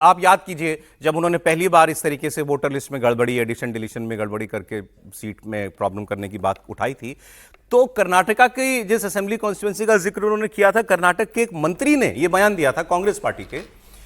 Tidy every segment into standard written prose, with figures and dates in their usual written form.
आप याद कीजिए जब उन्होंने पहली बार इस तरीके से वोटर लिस्ट में गड़बड़ी, एडिशन डिलीशन में गड़बड़ी करके सीट में प्रॉब्लम करने की बात उठाई थी, तो कर्नाटका की जिस असेंबली कॉन्स्टिट्यूंसी का जिक्र उन्होंने किया था, कर्नाटक के एक मंत्री ने यह बयान दिया था कांग्रेस पार्टी के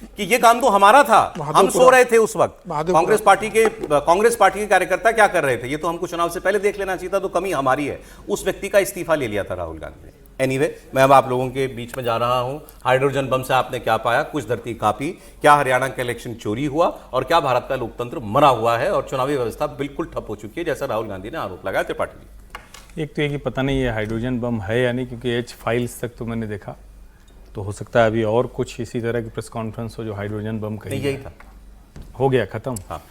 कि ये काम तो हमारा था, हम सो रहे थे उस वक्त। कांग्रेस पार्टी के कार्यकर्ता क्या कर रहे थे, ये तो हमको चुनाव से पहले देख लेना चाहिए था, तो कमी हमारी है। उस व्यक्ति का इस्तीफा ले लिया था राहुल गांधी ने। एनीवे, मैं अब आप लोगों के बीच में जा रहा हूं। हाइड्रोजन बम से आपने क्या पाया, कुछ धरती कांपी, क्या हरियाणा का इलेक्शन चोरी हुआ, और क्या भारत का लोकतंत्र मरा हुआ है और चुनावी व्यवस्था बिल्कुल ठप हो चुकी है, जैसा राहुल गांधी ने आरोप लगाया। त्रिपाठी जी, एक तो ये कि पता नहीं ये हाइड्रोजन बम है या नहीं, क्योंकि एच फाइल्स तक तो मैंने देखा, तो हो सकता है अभी और कुछ इसी तरह की प्रेस कॉन्फ्रेंस हो जो हाइड्रोजन बम कही। यही था, हो गया खत्म। हाँ,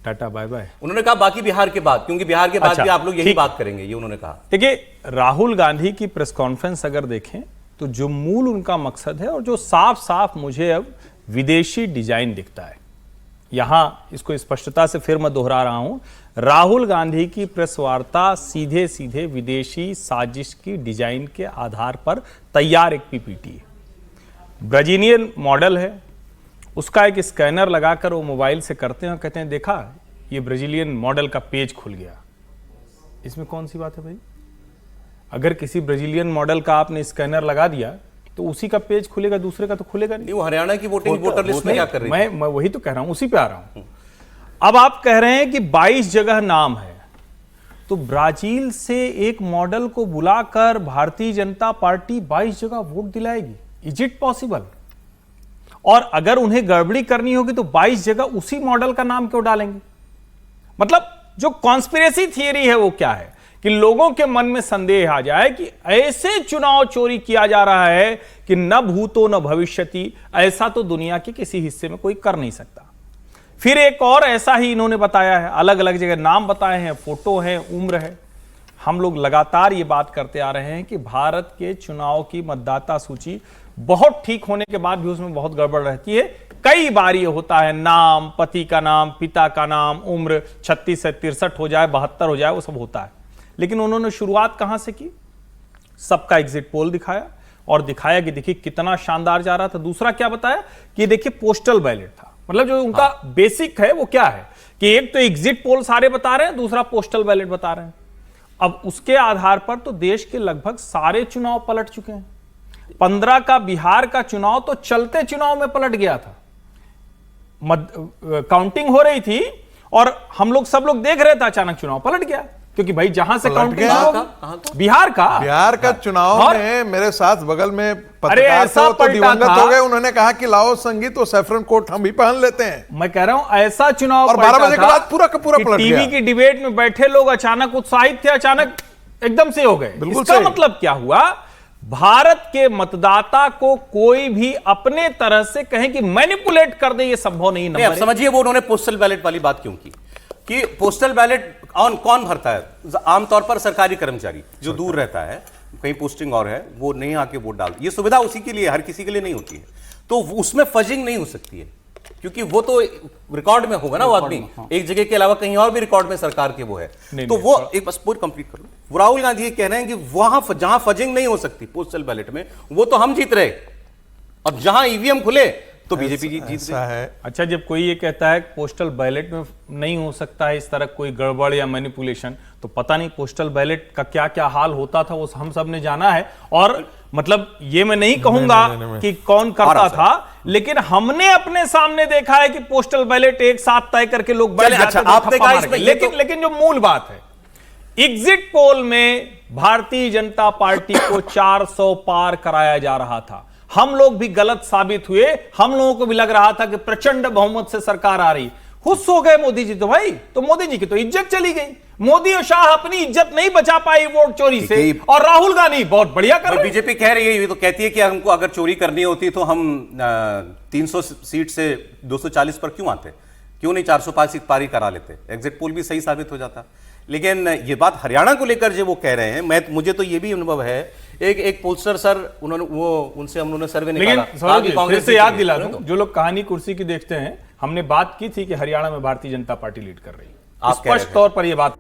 टाटा बाय बाय। उन्होंने कहा बाकी बिहार के बाद, क्योंकि बिहार के बाद भी आप लोग यही बात करेंगे, ये उन्होंने कहा। देखिए, राहुल गांधी की प्रेस कॉन्फ्रेंस अगर देखें तो जो मूल उनका मकसद है और जो साफ साफ मुझे अब विदेशी डिजाइन दिखता है, यहां इसको स्पष्टता से फिर मैं दोहरा रहा हूं, राहुल गांधी की प्रेस वार्ता सीधे सीधे विदेशी साजिश की डिजाइन के आधार पर तैयार एक पीपीटी है। ब्राजीलियन मॉडल है, उसका एक स्कैनर लगाकर वो मोबाइल से करते हैं, कहते हैं देखा ये ब्राजीलियन मॉडल का पेज खुल गया। इसमें कौन सी बात है भाई? अगर किसी ब्राजीलियन मॉडल का आपने स्कैनर लगा दिया तो उसी का पेज खुलेगा, दूसरे का तो खुलेगा नहीं। वो हरियाणा की वोटर लिस्ट में क्या कर रही है? मैं वही तो कह रहा हूं, उसी पे आ रहा हूं। अब आप कह रहे हैं कि 22 जगह नाम है, तो ब्राजील से एक मॉडल को बुलाकर भारतीय जनता पार्टी 22 जगह वोट दिलाएगी? Is it possible? और अगर उन्हें गड़बड़ी करनी होगी तो 22 जगह उसी मॉडल का नाम क्यों डालेंगे? मतलब जो कॉन्स्पिरेसी थियरी है वो क्या है कि लोगों के मन में संदेह आ जाए कि ऐसे चुनाव चोरी किया जा रहा है कि न भूतो न भविष्यति, ऐसा तो दुनिया के किसी हिस्से में कोई कर नहीं सकता। फिर एक और ऐसा ही इन्होंने बताया है, अलग अलग जगह नाम बताए हैं, फोटो है, उम्र है। हम लोग लगातार ये बात करते आ रहे हैं कि भारत के चुनाव की मतदाता सूची बहुत ठीक होने के बाद भी उसमें बहुत गड़बड़ रहती है। कई बार ये होता है, नाम, पति का नाम, पिता का नाम, उम्र 36 से 63 हो जाए, 72 हो जाए, वो सब होता है। लेकिन उन्होंने शुरुआत कहां से की? सबका एग्जिट पोल दिखाया और दिखाया कि देखिए कितना शानदार जा रहा था। दूसरा क्या बताया कि देखिए पोस्टल बैलेट था। मतलब जो उनका बेसिक है वो क्या है कि एक तो एग्जिट पोल सारे बता रहे हैं, दूसरा पोस्टल बैलेट बता रहे हैं। अब उसके आधार पर तो देश के लगभग सारे चुनाव पलट चुके हैं। 15 का बिहार का चुनाव तो चलते चुनाव में पलट गया था। काउंटिंग हो रही थी और हम लोग सब लोग देख रहे थे, अचानक चुनाव पलट गया, क्योंकि भाई जहां से काउंटिंग बिहार का चुनाव में मेरे साथ बगल में पत्रकार थे, तो दिवंगत हो गए। उन्होंने कहा कि लाओ संगीत और सैफरन कोट हम भी पहन लेते हैं। मैं कह रहा हूं ऐसा चुनाव, और 12 बजे के बाद पूरा का पूरा पलट गया। टीवी की डिबेट में बैठे लोग अचानक उत्साहित थे, अचानक एकदम से हो गए। इसका मतलब क्या हुआ? भारत के मतदाता को कोई भी अपने तरह से कहें कि मैनिपुलेट कर दे, ये संभव नहीं। अब समझिए वो उन्होंने पोस्टल बैलेट वाली बात क्यों की कि पोस्टल बैलेट कौन भरता है? आमतौर पर सरकारी कर्मचारी जो दूर रहता है, कहीं पोस्टिंग और है, वो नहीं आके वोट डाल, ये सुविधा उसी के लिए, हर किसी के लिए नहीं होती है। तो उसमें फजिंग नहीं हो सकती है, क्योंकि वो तो रिकॉर्ड में होगा ना वो आदमी। एक जगह के अलावा कहीं और भी रिकॉर्ड में सरकार के वो है, तो वो एक बस पूरी कंप्लीट कर लो। राहुल गांधी ये कह रहे हैं कि वहां जहां फजिंग नहीं हो सकती पोस्टल बैलेट में, वो तो हम जीत रहे, और जहां ईवीएम खुले तो बीजेपी जीत रही है। अच्छा, जब कोई ये कहता है पोस्टल बैलेट में नहीं हो सकता है इस तरह कोई गड़बड़ या मैनिपुलेशन, तो पता नहीं पोस्टल बैलेट का क्या क्या हाल होता था, वो हम सब ने जाना है। और मतलब ये मैं नहीं कहूंगा कि कौन करता था, लेकिन हमने अपने सामने देखा है कि पोस्टल बैलेट एक साथ तय करके लोग बैठ जाते थे। आपने कहा इसमें, लेकिन जो मूल बात है, एग्जिट पोल में भारतीय जनता पार्टी को 400 पार कराया जा रहा था। हम लोग भी गलत साबित हुए, हम लोगों को भी लग रहा था कि प्रचंड बहुमत से सरकार आ रही। खुश हो गए मोदी जी तो भाई, तो मोदी जी की तो इज्जत चली गई। मोदी और शाह अपनी इज्जत नहीं बचा पाई वोट चोरी से, और राहुल गांधी बहुत बढ़िया कर रहे। बीजेपी कह रही है, ये तो कहती है कि हमको अगर चोरी करनी होती तो हम 300 सीट से 240 पर क्यों आते, क्यों नहीं 405 पारी करा लेते, एग्जिट पोल भी सही साबित हो जाता। लेकिन ये बात हरियाणा को लेकर जो वो कह रहे हैं, मुझे तो ये भी अनुभव है, एक पोस्टर सर उनसे हम लोगों सर्वे निकाला। कांग्रेस से याद दिला दूं, जो लोग कहानी कुर्सी की देखते हैं, हमने बात की थी कि हरियाणा में भारतीय जनता पार्टी लीड कर रही है, स्पष्ट तौर पर यह बात।